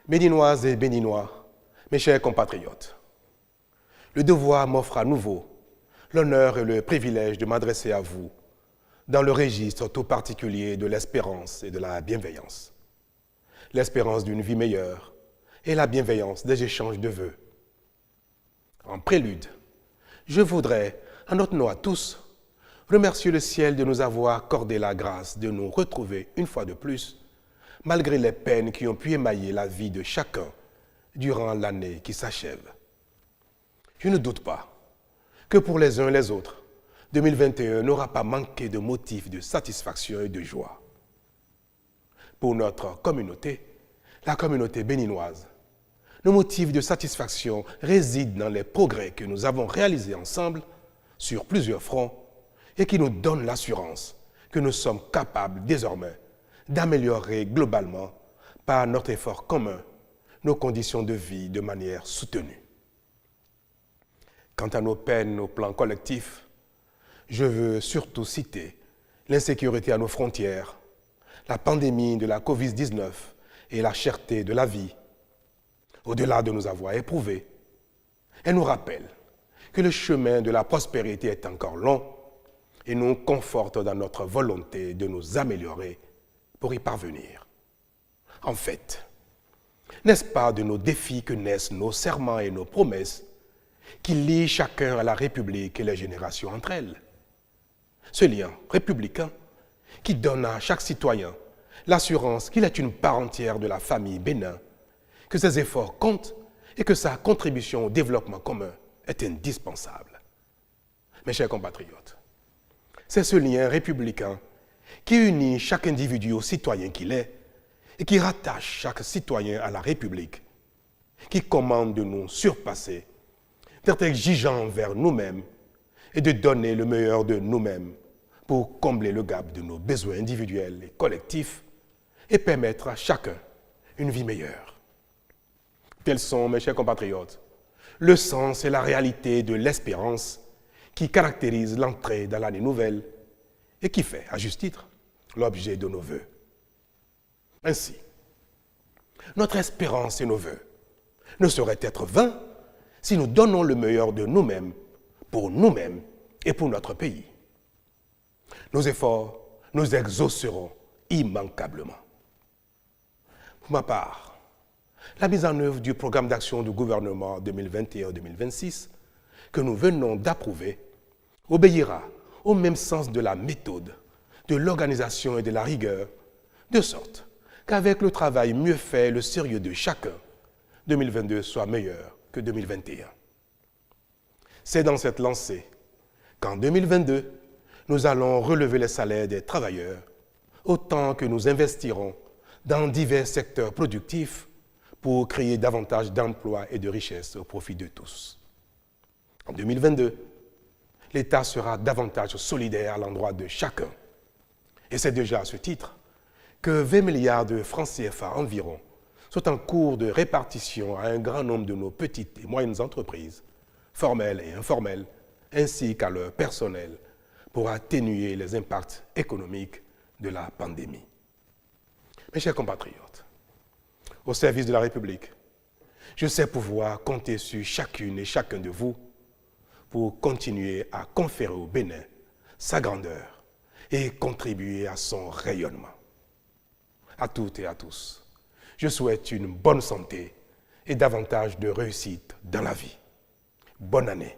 Béninoises et Béninois, mes chers compatriotes, le devoir m'offre à nouveau l'honneur et le privilège de m'adresser à vous dans le registre tout particulier de l'espérance et de la bienveillance. L'espérance d'une vie meilleure et la bienveillance des échanges de vœux. En prélude, je voudrais, en notre nom à tous, remercier le ciel de nous avoir accordé la grâce de nous retrouver une fois de plus, malgré les peines qui ont pu émailler la vie de chacun durant l'année qui s'achève. Je ne doute pas que pour les uns et les autres, 2021 n'aura pas manqué de motifs de satisfaction et de joie. Pour notre communauté, la communauté béninoise, nos motifs de satisfaction résident dans les progrès que nous avons réalisés ensemble sur plusieurs fronts et qui nous donnent l'assurance que nous sommes capables désormais d'améliorer globalement par notre effort commun nos conditions de vie de manière soutenue. Quant à nos peines au plan collectif, je veux surtout citer l'insécurité à nos frontières, la pandémie de la COVID-19 et la cherté de la vie. Au-delà de nous avoir éprouvés, elle nous rappelle que le chemin de la prospérité est encore long et nous conforte dans notre volonté de nous améliorer pour y parvenir. En fait, n'est-ce pas de nos défis que naissent nos serments et nos promesses qui lient chacun à la République et les générations entre elles? Ce lien républicain qui donne à chaque citoyen l'assurance qu'il est une part entière de la famille Bénin, que ses efforts comptent et que sa contribution au développement commun est indispensable. Mes chers compatriotes, c'est ce lien républicain qui unit chaque individu au citoyen qu'il est et qui rattache chaque citoyen à la République, qui commande de nous surpasser, d'être exigeants envers nous-mêmes et de donner le meilleur de nous-mêmes pour combler le gap de nos besoins individuels et collectifs et permettre à chacun une vie meilleure. Tels sont, mes chers compatriotes, le sens et la réalité de l'espérance qui caractérise l'entrée dans l'année nouvelle et qui fait, à juste titre, l'objet de nos vœux. Ainsi, notre espérance et nos vœux ne sauraient être vains si nous donnons le meilleur de nous-mêmes pour nous-mêmes et pour notre pays. Nos efforts nous exauceront immanquablement. Pour ma part, la mise en œuvre du programme d'action du gouvernement 2021-2026 que nous venons d'approuver obéira au même sens de la méthode, de l'organisation et de la rigueur, de sorte qu'avec le travail mieux fait et le sérieux de chacun, 2022 soit meilleur que 2021. C'est dans cette lancée qu'en 2022, nous allons relever les salaires des travailleurs, autant que nous investirons dans divers secteurs productifs pour créer davantage d'emplois et de richesses au profit de tous. En 2022, l'État sera davantage solidaire à l'endroit de chacun. Et c'est déjà à ce titre que 20 milliards de francs CFA environ sont en cours de répartition à un grand nombre de nos petites et moyennes entreprises, formelles et informelles, ainsi qu'à leur personnel, pour atténuer les impacts économiques de la pandémie. Mes chers compatriotes, au service de la République, je sais pouvoir compter sur chacune et chacun de vous pour continuer à conférer au Bénin sa grandeur et contribuer à son rayonnement. À toutes et à tous, je souhaite une bonne santé et davantage de réussite dans la vie. Bonne année.